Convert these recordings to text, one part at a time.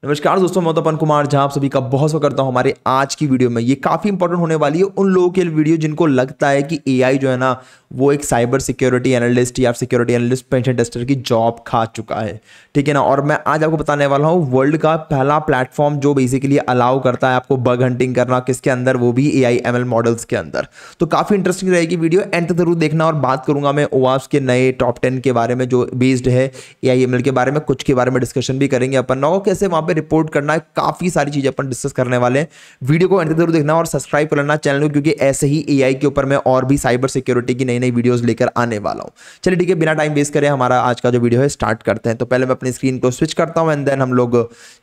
नमस्कार दोस्तों, मैं तपन कुमार झा आप सभी का बहुत स्वागत करता हूं हमारे आज की वीडियो में। ये काफ़ी इंपॉर्टेंट होने वाली है उन लोगों के लिए वीडियो जिनको लगता है कि एआई जो है ना वो एक साइबर सिक्योरिटी एनालिस्ट या सिक्योरिटी एनालिस्ट पेंशन टेस्टर की जॉब खा चुका है। ठीक है ना। और मैं आज आपको बताने वाला हूँ वर्ल्ड का पहला प्लेटफॉर्म जो बेसिकली अलाउ करता है आपको बग हंटिंग करना, किसके अंदर, वो भी एआई एमएल मॉडल्स के अंदर। तो काफ़ी इंटरेस्टिंग रहेगी वीडियो, एंड तक जरूर देखना। और बात करूंगा मैं ओवास के नए टॉप 10 के बारे में जो बेस्ड है एआई एमएल के बारे में, कुछ के बारे में डिस्कशन भी करेंगे अपन ना, कैसे वहां पे रिपोर्ट करना है, काफी सारी चीजें अपन डिस्कस करने वाले हैं। वीडियो को अंत तक जरूर देखना और सब्सक्राइब कर लेना चैनल को, क्योंकि ऐसे ही एआई के ऊपर मैं और भी साइबर सिक्योरिटी की नई नई वीडियोस लेकर आने वाला हूं। चलिए ठीक है, बिना टाइम वेस्ट करें हमारा आज का जो वीडियो है स्टार्ट करते हैं। तो पहले मैं अपनी स्क्रीन को स्विच करता हूं एंड देन हम लोग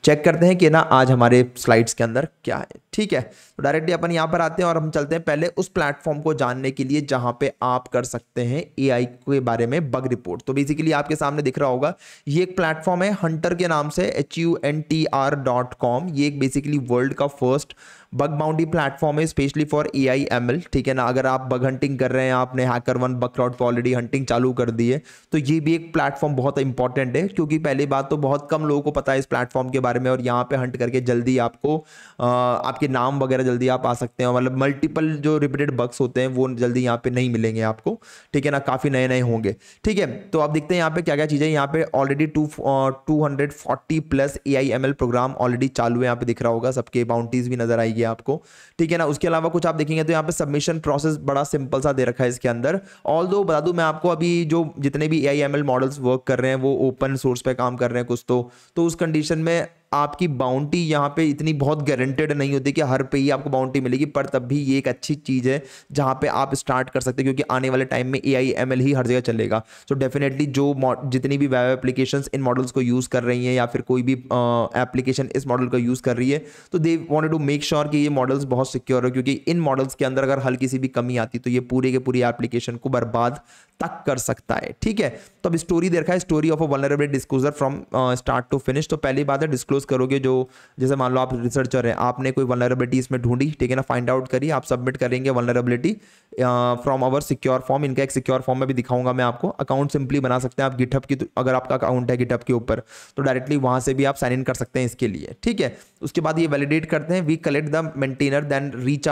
चेक करते हैं कि ना आज हमारे स्लाइड्स के अंदर क्या है। ठीक है, तो डायरेक्टली अपन यहां पर आते हैं और हम चलते हैं पहले उस प्लेटफॉर्म को जानने के लिए जहां पे आप कर सकते हैं एआई के बारे में बग रिपोर्ट। तो बेसिकली आपके सामने दिख रहा होगा ये एक प्लेटफॉर्म है हंटर के नाम से, HUNTR.com। ये एक बेसिकली वर्ल्ड का फर्स्ट बग बाउंडी प्लेटफॉर्म है स्पेशली फॉर एआई एमएल। ठीक है ना। अगर आप बग हंटिंग कर रहे हैं, आपने HackerOne बग क्राउड पर ऑलरेडी हंटिंग चालू कर दी है, तो ये भी एक प्लेटफॉर्म बहुत इंपॉर्टेंट है, क्योंकि पहली बात तो बहुत कम लोगों को पता है इस प्लेटफॉर्म के बारे में। और यहाँ पे हंट करके जल्दी आपको आपके नाम वगैरह जल्दी आप आ सकते हैं, मतलब मल्टीपल जो रिपीटेड बग्स होते हैं वो जल्दी यहाँ पे नहीं मिलेंगे आपको। ठीक है ना, काफ़ी नए नए होंगे। ठीक है, तो आप देखते हैं यहाँ पे क्या क्या चीज़ें। यहाँ पे already 240 plus AI ML program already चालू है, यहाँ पे दिख रहा होगा, सबके बाउंटीज भी नजर आएगी आपको। ठीक है ना। उसके अलावा कुछ आप देखेंगे तो यहाँ पे सबमिशन प्रोसेस बड़ा सिंपल सा दे रखा है इसके अंदर। ऑल दो बता दूं मैं आपको, अभी जो जितने भी एआई एमएल मॉडल्स वर्क कर रहे हैं वो ओपन सोर्स पे काम कर रहे हैं कुछ तो उस कंडीशन में आपकी बाउंटी यहाँ पे इतनी बहुत गारंटेड नहीं होती कि हर पे ही आपको बाउंटी मिलेगी, पर तब भी ये एक अच्छी चीज़ है जहाँ पे आप स्टार्ट कर सकते हैं, क्योंकि आने वाले टाइम में एआई एमएल ही हर जगह चलेगा। सो डेफिनेटली जो जितनी भी वेब एप्लीकेशंस इन मॉडल्स को यूज़ कर रही हैं या फिर कोई भी एप्लीकेशन इस मॉडल को यूज़ कर रही है, तो they wanted to make sure कि ये मॉडल्स बहुत सिक्योर हो, क्योंकि इन मॉडल्स के अंदर अगर हल्की सी भी कमी आती तो ये पूरे के पूरी एप्लीकेशन को बर्बाद तक कर सकता है। ठीक है, तो अब स्टोरी दे रखा है, story of a vulnerability disclosure from start to finish. तो पहली बात है डिस्क्लोज करोगे, जो जैसे मान लो आप रिसर्चर हैं, आपने कोई वल्नरेबिलिटी इसमें ढूंढी, ठीक है ना, फाइंड आउट करी, आप सबमिट करेंगे vulnerability from our secure form. इनका एक सिक्योर फॉर्म में भी दिखाऊंगा मैं आपको। अकाउंट सिंपली बना सकते हैं आप गिटहब की, तो अगर आपका अकाउंट है गिटहब के ऊपर तो डायरेक्टली वहां से भी आप साइन इन कर सकते हैं इसके लिए। ठीक है, उसके बाद ये वैलिडेट करते हैं, we collect the maintainer then reach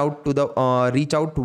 out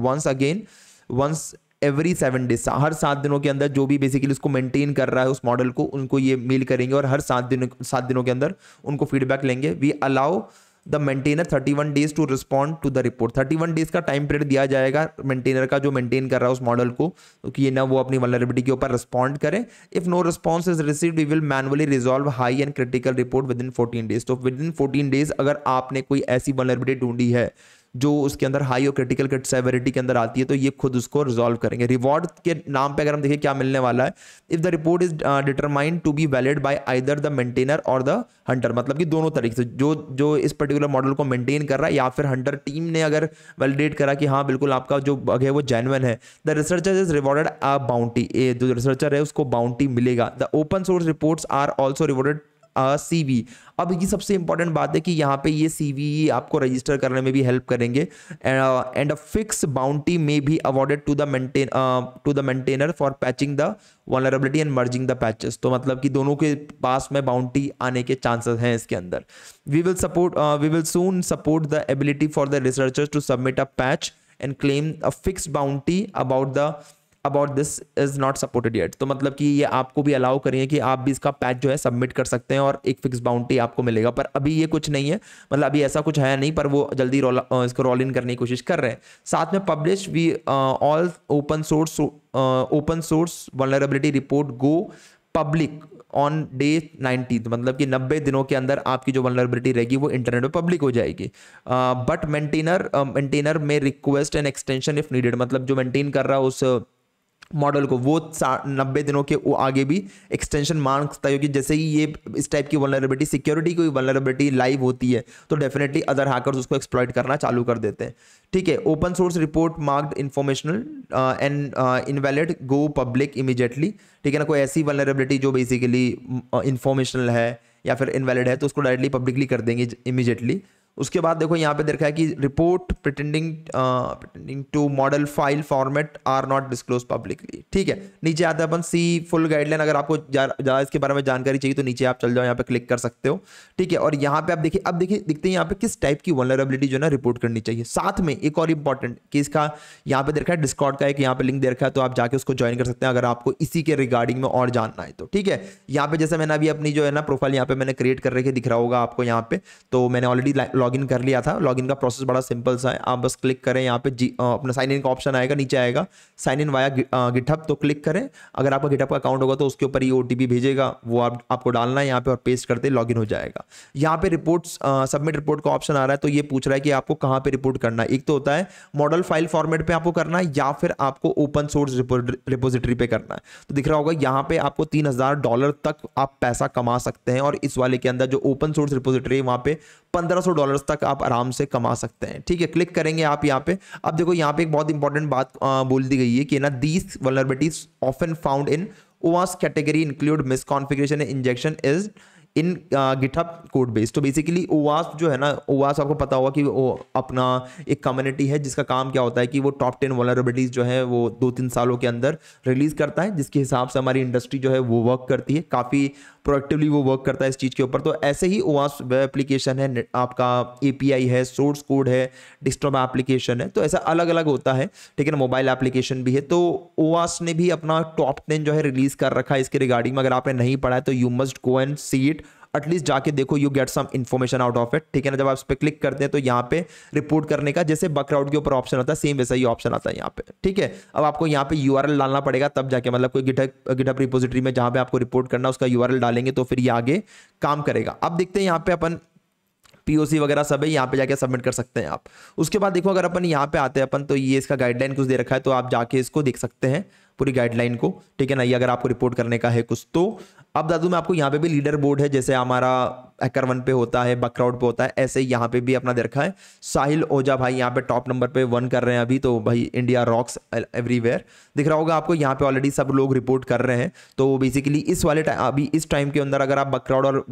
once every 7 days. हर 7 दिनों के अंदर जो भी बेसिकली उसको मेंटेन कर रहा है उस मॉडल को, उनको ये मेल करेंगे और हर 7 दिनों के अंदर उनको फीडबैक लेंगे। We allow the maintainer 31 days to respond to the report. 31 days का टाइम पीरियड दिया जाएगा मेंटेनर का, जो मेंटेन कर रहा है उस मॉडल को, कि ये ना वो अपनी वल्नरेबिलिटी के ऊपर रिस्पॉन्ड करें। If no response is received we will manually resolve high and critical report within 14 days. तो विद इन 14 डेज अगर आपने कोई ऐसी वल्नरेबिलिटी ढूंढी है जो उसके अंदर हाई और क्रिटिकल सेवेरिटी के अंदर आती है, तो ये खुद उसको रिजॉल्व करेंगे। रिवॉर्ड के नाम पे अगर हम देखें क्या मिलने वाला है, if the report is determined to be valid by either the maintainer और द हंटर, मतलब कि दोनों तरीके से, जो इस पर्टिकुलर मॉडल को मेंटेन कर रहा है या फिर हंटर टीम ने अगर वैलिडेट करा कि हाँ बिल्कुल आपका जो बग है वो जेन्युइन है, the researcher is rewarded a bounty. जो रिसर्चर है उसको बाउंटी मिलेगा। The open source reports are also rewarded CV। अब ये सबसे इंपॉर्टेंट बात है कि यहाँ पे ये CV आपको रजिस्टर करने में भी हेल्प करेंगे। And a fix bounty may be awarded to the maintainer for patching the vulnerability and merging the patches. तो मतलब कि दोनों के पास में बाउंटी आने के चांसेस हैं इसके अंदर। We will soon support the ability for the researchers to submit a patch and claim a fix bounty about this is not supported yet. तो मतलब कि ये आपको भी अलाउ करेंगे कि आप भी इसका पैच जो है सबमिट कर सकते हैं और एक फिक्स बाउंटी आपको मिलेगा, पर अभी ये कुछ नहीं है, मतलब अभी ऐसा कुछ है नहीं, पर वो जल्दी इसको रोल इन करने की कोशिश कर रहे हैं। साथ में publish we all open source vulnerability report go public on day 90, मतलब कि 90 दिनों के अंदर आपकी जो वल्नरेबिलिटी रहेगी वो इंटरनेट पे पब्लिक हो जाएगी। बट मेंटेनर में request an extension if needed, मतलब जो मेंटेन कर रहा है उस मॉडल को वो 90 दिनों के वो आगे भी एक्सटेंशन मांग सकता है, क्योंकि जैसे ही ये इस टाइप की वल्नरेबिलिटी, सिक्योरिटी की वल्नरेबिलिटी लाइव होती है तो डेफिनेटली अदर हैकर्स उसको एक्सप्लॉइट करना चालू कर देते हैं। ठीक है, open source report marked informational and invalid go public immediately. ठीक है ना, कोई ऐसी वल्नरेबिलिटी जो बेसिकली इंफॉर्मेशनल है या फिर इनवैलिड है तो उसको डायरेक्टली पब्लिकली कर देंगे इमीडिएटली। उसके बाद देखो यहाँ पे देखा है कि report pretending to model file format are not disclose publicly. ठीक है, नीचे आते हैं अपन सी फुल गाइडलाइन। अगर आपको ज़्यादा इसके बारे में जानकारी चाहिए तो नीचे आप चल जाओ, यहाँ पे क्लिक कर सकते हो। ठीक है, और यहाँ पे आप देखिए, अब देखिए दिखते हैं यहाँ पे किस टाइप की वल्नरेबिलिटी जो है ना रिपोर्ट करनी चाहिए। साथ में एक और इंपॉर्टेंट कि इसका यहाँ पे देखा है डिस्कॉर्ड का एक यहाँ पे लिंक दे रखा है, तो आप जाके उसको ज्वाइन कर सकते हैं अगर आपको इसी के रिगार्डिंग में और जानना है तो। ठीक है, यहाँ पे जैसे मैंने अभी अपनी जो है ना प्रोफाइल यहाँ पे मैंने क्रिएट कर रखी है, दिख रहा होगा आपको यहाँ पे, तो मैंने ऑलरेडी लॉगिन कर लिया था। लॉगिन का प्रोसेस बड़ा सिंपल सा है, आप बस क्लिक करें यहाँ पे अपना साइन इन का ऑप्शन आएगा, नीचे आएगा साइन इन वाया गिटहब, तो क्लिक करें। अगर आपका गिटहब का अकाउंट होगा तो उसके ऊपर ये ओटीपी भेजेगा, वो आपको डालना है यहाँ पे और पेस्ट करते लॉगिन हो जाएगा। यहाँ पे रिपोर्ट्स सबमिट रिपोर्ट का ऑप्शन आ रहा है, तो ये पूछ रहा है कि आपको कहाँ पे रिपोर्ट करना है। एक तो होता है मॉडल फाइल फॉर्मेट पे आपको करना है या फिर आपको ओपन सोर्स रिपोजिटरी पे करना है। तो दिख रहा होगा यहाँ पे आपको $3000 तक आप पैसा कमा सकते हैं, और इस वाले के अंदर जो ओपन सोर्स रिपोजिटरी है वहाँ पे $1500 तक आप आराम से कमा सकते हैं। ठीक है, क्लिक करेंगे आप यहाँ पे। अब देखो यहाँ पे एक बहुत इंपॉर्टेंट बात बोल दी गई है कि ना these vulnerabilities often found in OWASP category include misconfiguration and injection is in GitHub code base. तो बेसिकली OWASP जो है ना, OWASP आपको पता होगा कि वो अपना एक कम्युनिटी है जिसका काम क्या होता है कि वो टॉप 10 वल्नरेबिलिटीज जो है वो 2-3 सालों के अंदर रिलीज करता है, जिसके हिसाब से हमारी इंडस्ट्री जो है वो वर्क करती है, काफ़ी प्रोएक्टिवली वो वर्क करता है इस चीज़ के ऊपर। तो ऐसे ही OWASP वेब एप्लीकेशन है, आपका API है, सोर्स कोड है, डेस्कटॉप एप्लीकेशन है, तो ऐसा अलग अलग होता है। ठीक है ना, मोबाइल एप्लीकेशन भी है। तो OWASP ने भी अपना टॉप 10 जो है रिलीज कर रखा है इसके रिगार्डिंग में। अगर आपने नहीं पढ़ा है तो you must go and see it, at least जाके देखो, you get some information out of it. ठीक है ना, जब आप इस पर क्लिक करते हैं तो यहाँ पे रिपोर्ट करने का जैसे बकराउड के ऊपर ऑप्शन आता है, सेम वैसा ही ऑप्शन आता है यहाँ पे। ठीक है, अब आपको यहाँ पे URL डालना पड़ेगा, तब जाके मतलब कोई गिटहब रिपोजिटरी में जहाँ पे आपको रिपोर्ट करना उसका URL डालेंगे तो फिर ये आगे काम करेगा। अब देखते हैं यहाँ पे अपन POC वगैरह सब है, यहाँ पे जाके सबमिट कर सकते हैं आप। उसके बाद देखो अगर अपन यहाँ पे आते हैं अपन, तो ये इसका गाइडलाइन कुछ दे रखा है, तो आप जाके इसको देख सकते हैं पूरी गाइडलाइन को। ठीक है ना, ये अगर आपको रिपोर्ट करने का है कुछ तो। अब दादू मैं आपको यहाँ पे भी लीडर बोर्ड है, जैसे हमारा HackerOne पे होता है, बकराउड पे होता है, ऐसे ही यहाँ पे भी अपना दे रखा है। साहिल ओझा भाई यहाँ पे टॉप नंबर पे 1 कर रहे हैं अभी, तो भाई इंडिया रॉक्स एवरीवेयर दिख रहा होगा आपको। यहाँ पे ऑलरेडी सब लोग रिपोर्ट कर रहे हैं। तो बेसिकली इस वाले अभी इस टाइम के अंदर अगर आप बकराउड और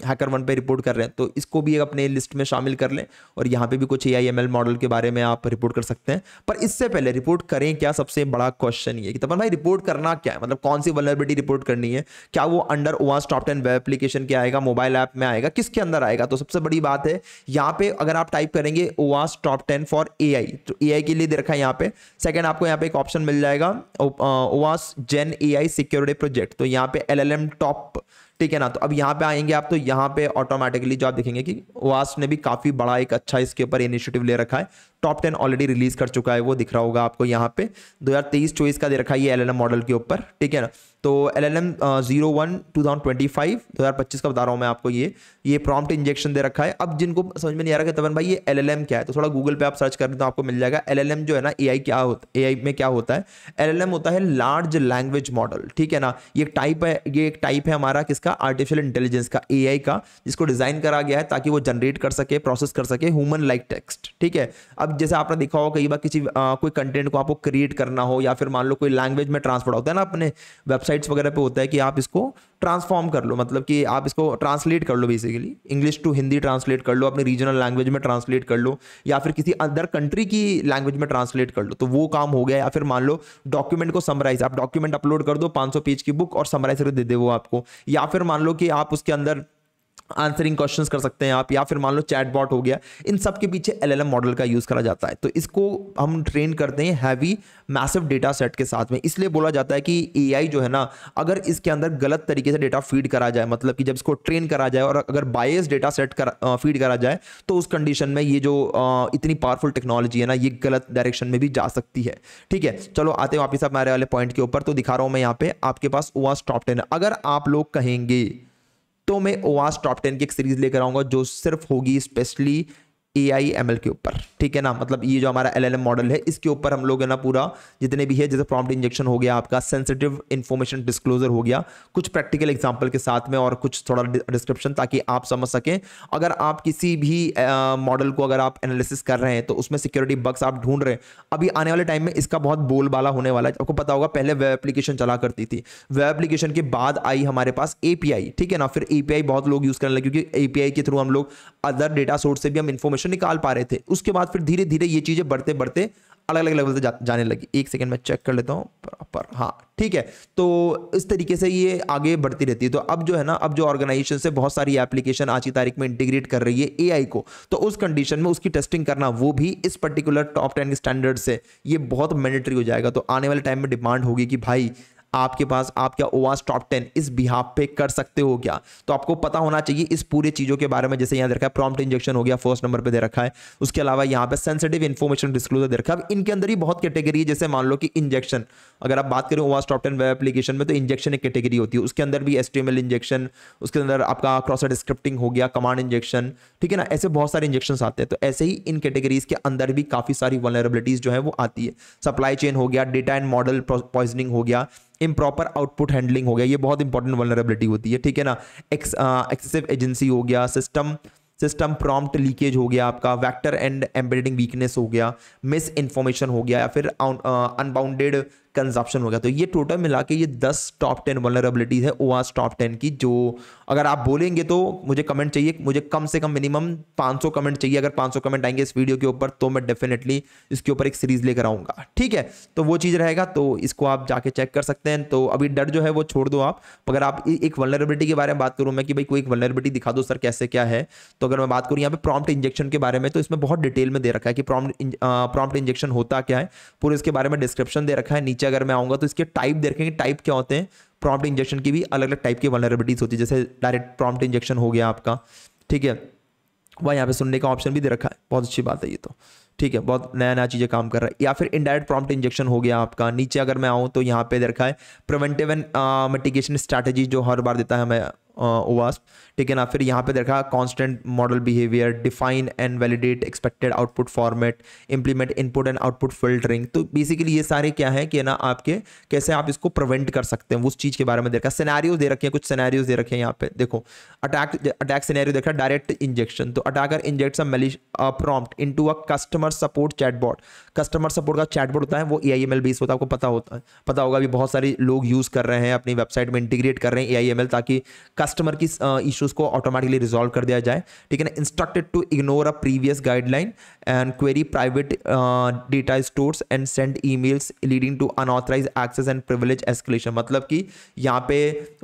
HackerOne पे रिपोर्ट कर रहे हैं तो इसको भी अपने लिस्ट में शामिल कर लें, और यहाँ पे भी कुछ AI/ML मॉडल के बारे में आप रिपोर्ट कर सकते हैं। पर इससे पहले रिपोर्ट करें क्या, सबसे बड़ा क्वेश्चन ये कि तपन भाई रिपोर्ट करना क्या है, मतलब कौन सी वल्नरेबिलिटी रिपोर्ट करनी है, क्या वो under OWASP top 10 web application के आएगा, मोबाइल ऐप में आएगा, किसके अंदर आएगा। तो सबसे बड़ी बात है यहाँ पे अगर आप टाइप करेंगे OWASP टॉप 10 फॉर AI, तो AI के लिए दे रखा है यहाँ पे। सेकंड आपको यहाँ पे एक ऑप्शन मिल जाएगा OWASP Gen AI security project, तो यहाँ पे LLM टॉप। ठीक है ना, तो अब यहाँ पे आएंगे आप, तो यहाँ पे ऑटोमेटिकली जो आप देखेंगे कि OWASP ने भी काफी बड़ा एक अच्छा इसके ऊपर इनिशिएटिव ले रखा है। टॉप 10 ऑलरेडी रिलीज कर चुका है, वो दिख रहा होगा आपको यहाँ पे। 2023 चॉइस का दे रखा है ये LLM मॉडल के ऊपर। ठीक है ना, तो LLM 01 2025 का बता रहा हूँ मैं आपको। ये प्रॉम्प्ट इंजेक्शन दे रखा है। अब जिनको समझ में नहीं आ रहा कि तपन भाई ये LLM क्या है, तो थोड़ा गूगल पे आप सर्च करें तो आपको मिल जाएगा। LLM जो है ना AI में क्या होता है, LLM होता है लार्ज लैंग्वेज मॉडल। ठीक है ना, ये एक टाइप है हमारा किसका, आर्टिफिशियल इंटेलिजेंस का, AI का, जिसको डिजाइन करा गया है ताकि वो जनरेट कर सके, प्रोसेस कर सके ह्यूमन लाइक टेक्स्ट। ठीक है, अब जैसे आपने देखा हो कई बार किसी कोई कंटेंट को आपको क्रिएट करना हो, या फिर मान लो कोई लैंग्वेज में ट्रांसफर होता है ना, अपने वेबसाइट्स वगैरह पे होता है कि आप इसको ट्रांसफॉर्म कर लो, मतलब कि आप इसको ट्रांसलेट कर लो, basically English to Hindi translate कर लो, अपने रीजनल लैंग्वेज में ट्रांसलेट कर लो, या फिर किसी अदर कंट्री की लैंग्वेज में ट्रांसलेट कर लो, तो वो काम हो गया। या फिर मान लो डॉक्यूमेंट को समराइज, आप डॉक्यूमेंट अपलोड कर दो 500 पेज की बुक और समराइज करके दे दे वो आपको। या फिर मान लो कि आप उसके अंदर आंसरिंग क्वेश्चंस कर सकते हैं आप, या फिर मान लो चैट बॉट हो गया। इन सब के पीछे LLM मॉडल का यूज करा जाता है। तो इसको हम ट्रेन करते हैं हैवी मैसिव डेटा सेट के साथ में। इसलिए बोला जाता है कि AI जो है ना, अगर इसके अंदर गलत तरीके से डेटा फीड करा जाए, मतलब कि जब इसको ट्रेन करा जाए और अगर बायस डेटा सेट फीड करा जाए, तो उस कंडीशन में ये जो इतनी पावरफुल टेक्नोलॉजी है ना, ये गलत डायरेक्शन में भी जा सकती है। ठीक है, चलो आते हैं वापिस हमारे वाले पॉइंट के ऊपर। तो दिखा रहा हूं मैं यहाँ पे आपके पास OWASP टॉप 10 है। अगर आप लोग कहेंगे तो मैं OWASP टॉप 10 की एक सीरीज लेकर आऊंगा जो सिर्फ होगी स्पेशली AI ML के ऊपर, ठीक है ना, मतलब ये जो हमारा LLM मॉडल है इसके ऊपर हम लोग है ना पूरा जितने भी है, जैसे प्रॉम्प्ट इंजेक्शन हो गया आपका, सेंसिटिव इंफॉर्मेशन डिस्क्लोजर हो गया, कुछ प्रैक्टिकल एग्जांपल के साथ में और कुछ थोड़ा डिस्क्रिप्शन ताकि आप समझ सकें। अगर आप किसी भी मॉडल को अगर आप एनालिसिस कर रहे हैं तो उसमें सिक्योरिटी बग्स आप ढूंढ रहे हैं, अभी आने वाले टाइम में इसका बहुत बोलबाला होने वाला है। आपको पता होगा पहले वेब एप्लीकेशन चला करती थी, वेब एप्लीकेशन के बाद आई हमारे पास API, ठीक है ना, फिर API बहुत लोग यूज करने लगे क्योंकि API के थ्रू हम लोग अदर डेटा सोर्स से भी हम इंफॉर्मेशन निकाल पा रहे थे। उसके बाद फिर धीरे धीरे ये चीजें बढ़ते बढ़ते अलग अलग लेवल से जाने लगी। एक सेकंड में चेक कर लेता हूं प्रॉपर, हाँ ठीक है। तो इस तरीके से ये आगे बढ़ती रहती है। तो अब जो है ना, अब जो ऑर्गेनाइजेशन से बहुत सारी एप्लीकेशन आज की तारीख में इंटीग्रेट कर रही है AI को, तो उस कंडीशन में उसकी टेस्टिंग करना वो भी इस पर्टिकुलर टॉप 10 स्टैंडर्ड से ये बहुत मैंडेटरी हो जाएगा। तो आने वाले टाइम में डिमांड होगी कि भाई आपके पास आप क्या OWASP टॉप 10 इस बिहाफ पे कर सकते हो क्या। तो आपको पता होना चाहिए इस पूरे चीजों के बारे में। जैसे यहां दे रखा है प्रॉम्प्ट इंजेक्शन हो गया, फर्स्ट नंबर पे दे रखा है। उसके अलावा यहां पे सेंसिटिव इंफॉर्मेशन डिस्क्लोजर दे रखा है। अब इनके अंदर ही बहुत कैटेगरी है, जैसे मान लो कि इंजेक्शन, अगर आप बात करें OWASP टॉप 10 वेब एप्लीकेशन में, तो इंजेक्शन एक कैटेगरी होती है, उसके अंदर भी HTML इंजेक्शन, उसके अंदर आपका क्रॉस साइट स्क्रिप्टिंग हो गया, कमांड इंजेक्शन, ठीक है ना, ऐसे बहुत सारे इंजेक्शन आते हैं। तो ऐसे ही इन कैटेगरीज के अंदर भी काफी सारी वल्नरेबिलिटीज जो है वो आती है। सप्लाई चेन हो गया, डेटा एंड मॉडल पॉइजनिंग हो गया, इम्प्रॉपर आउटपुट हैंडलिंग हो गया, ये बहुत इंपॉर्टेंट वल्नरेबिलिटी होती है, ठीक है ना। एक्सेसिव एजेंसी हो गया, सिस्टम प्रॉम्प्ट लीकेज हो गया आपका, वेक्टर एंड एम्बेडिंग वीकनेस हो गया, मिस इन्फॉर्मेशन हो गया, या फिर अनबाउंडेड कंजप्शन हो गया। तो ये टोटल मिला के ये 10 टॉप 10 वल्नरेबिलिटीज है OWASP टॉप 10 की, जो अगर आप बोलेंगे तो मुझे कमेंट चाहिए, मुझे कम से कम मिनिमम 500 कमेंट चाहिए। अगर 500 कमेंट आएंगे इस वीडियो के ऊपर तो मैं डेफिनेटली इसके ऊपर एक सीरीज लेकर आऊंगा, ठीक है। तो वो चीज़ रहेगा, तो इसको आप जाके चेक कर सकते हैं। तो अभी डर जो है वो छोड़ दो आप। अगर आप एक वल्नरेबिलिटी के बारे में बात करूं मैं कि भाई कोई एक वल्नरेबिलिटी दिखा दो सर कैसे क्या है, तो अगर मैं बात करूं यहाँ पे प्रॉम्प्ट इंजेक्शन के बारे में, तो इसमें बहुत डिटेल में दे रखा है कि प्रॉम्प्ट इंजेक्शन होता क्या है, पूरे इसके बारे में डिस्क्रिप्शन दे रखा है। नीचे अगर मैं आऊंगा तो इसके टाइप दे रखेंगे, टाइप क्या होते हैं। प्रॉम्प्ट इंजेक्शन की भी अलग अलग टाइप की वल्नरेबिलिटीज होती है, जैसे डायरेक्ट प्रॉम्प्ट इंजेक्शन हो गया आपका, ठीक है। वह यहाँ पे सुनने का ऑप्शन भी दे रखा है, बहुत अच्छी बात है ये तो, ठीक है, बहुत नया नया चीज़ें काम कर रहा है। या फिर इनडायरेक्ट प्रॉम्प्ट इंजेक्शन हो गया आपका। नीचे अगर मैं आऊँ तो यहाँ पे दे रखा है प्रिवेंटिव एंड मिटिगेशन स्ट्रैटेजी, जो हर बार देता है हमें OWASP, ठीक है ना। फिर यहाँ पे देखा constant model behaviour, define and validate expected output format, implement input and output filtering. तो बेसिकली ये सारे क्या है कि ना आपके कैसे आप इसको प्रिवेंट कर सकते हैं, उस चीज़ के बारे में देखा। सिनेरियोज दे रखे हैं, कुछ सिनेरियोज दे रखे हैं यहाँ पे देखो। अटैक सिनेरियो देखा, डायरेक्ट इंजेक्शन, तो attacker injects a prompt into a customer support chatbot. Customer support का चैटबॉट होता है वो AIML बेस्ड होता है, आपको पता होगा अभी बहुत सारे लोग यूज कर रहे हैं, अपनी वेबसाइट में इंटीग्रेट कर रहे हैं AIML, ताकि कस्टमर की इश्यूज को ऑटोमेटिकली रिजॉल्व कर दिया जाए, ठीक है ना। Instructed to ignore a previous guideline and query private data stores and send emails leading to unauthorized access and privilege escalation. मतलब कि यहाँ पे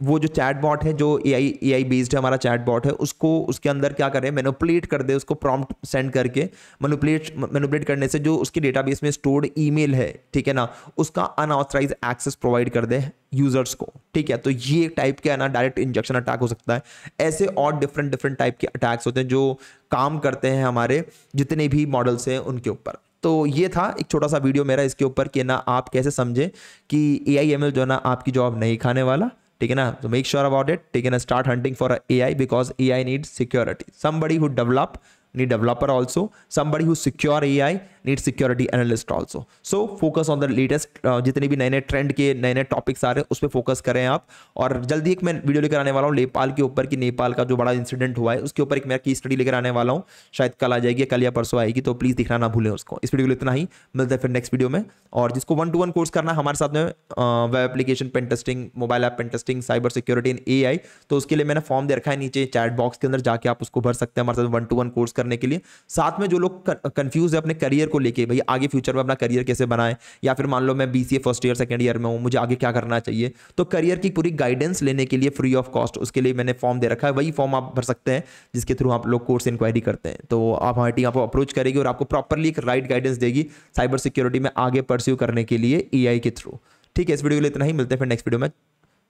वो जो चैटबॉट है, जो AI बेस्ड है हमारा चैटबॉट है, उसको उसके अंदर क्या करें, मैनिपुलेट कर दे, उसको प्रॉम्प्ट सेंड करके मैनिपुलेट करने से जो उसके डेटाबेस में स्टोर्ड ईमेल है, ठीक है ना, उसका अनऑथराइज्ड एक्सेस प्रोवाइड कर दे यूजर्स को, ठीक है। तो ये टाइप के ना डायरेक्ट इंजेक्शन अटैक हो सकता है। ऐसे और डिफरेंट टाइप के अटैक्स होते हैं जो काम करते हैं हमारे जितने भी मॉडल्स हैं उनके ऊपर। तो ये था एक छोटा सा वीडियो मेरा इसके ऊपर कि ना आप कैसे समझें कि AIML जो है ना आपकी जॉब नहीं खाने वाला, ठीक है ना। तो मेक श्योर अबाउट इट, ठीक है ना। Start hunting for AI because AI needs security. Somebody who develop need developer also, somebody who secure AI needs security analyst also. So focus on the latest जितने भी नए नए trend के नए नए टॉपिक्स आ रहे हैं उस पर फोकस करें आप। और जल्दी एक मैं वीडियो लेकर आने वाला हूँ नेपाल के ऊपर, कि नेपाल का जो बड़ा इंसिडेंट हुआ है उसके ऊपर एक मेरा की स्टडी लेकर आने वाला हूँ, शायद कल आ जाएगी, कल या परसों आएगी, तो प्लीज़ दिखना ना भूलें उसको। इस वीडियो के लिए इतना ही, मिलते हैं फिर नेक्स्ट वीडियो में। और जिसको 1-to-1 कोर्स करना है हमारे साथ में, web application pen testing, mobile app pen testing, cyber security in AI, तो उसके लिए मैंने फॉर्म दे रखा है नीचे चैट बॉक्स के अंदर, जाके आप उसको भर सकते हैं हमारे साथ 1-to-1 कोर्स करने के लिए। साथ में जो लोग कंफ्यूज है अपने करियर को लेके, भाई आगे फ्यूचर में अपना करियर कैसे बनाएं, या फिर मान लो मैं BCA first year second year में हूं, मुझे आगे क्या करना चाहिए, तो करियर की पूरी गाइडेंस लेने के लिए फ्री ऑफ कॉस्ट उसके लिए मैंने फॉर्म दे रखा है। वही फॉर्म आप भर सकते हैं जिसके थ्रू आप लोग कोर्स इंक्वायरी करते हैं। तो आप हमारी टीम आपको अप्रोच करेगी और आपको प्रॉपरली एक राइट गाइडेंस देगी साइबर सिक्योरिटी में आगे परस्यू करने के लिए AI के थ्रू, ठीक है। इस वीडियो के लिए इतना ही, मिलते हैं फिर नेक्स्ट वीडियो में।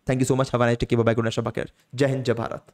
Thank you so much, have a nice day, bye bye, good night, शब बखैर, जय हिंद, जय भारत।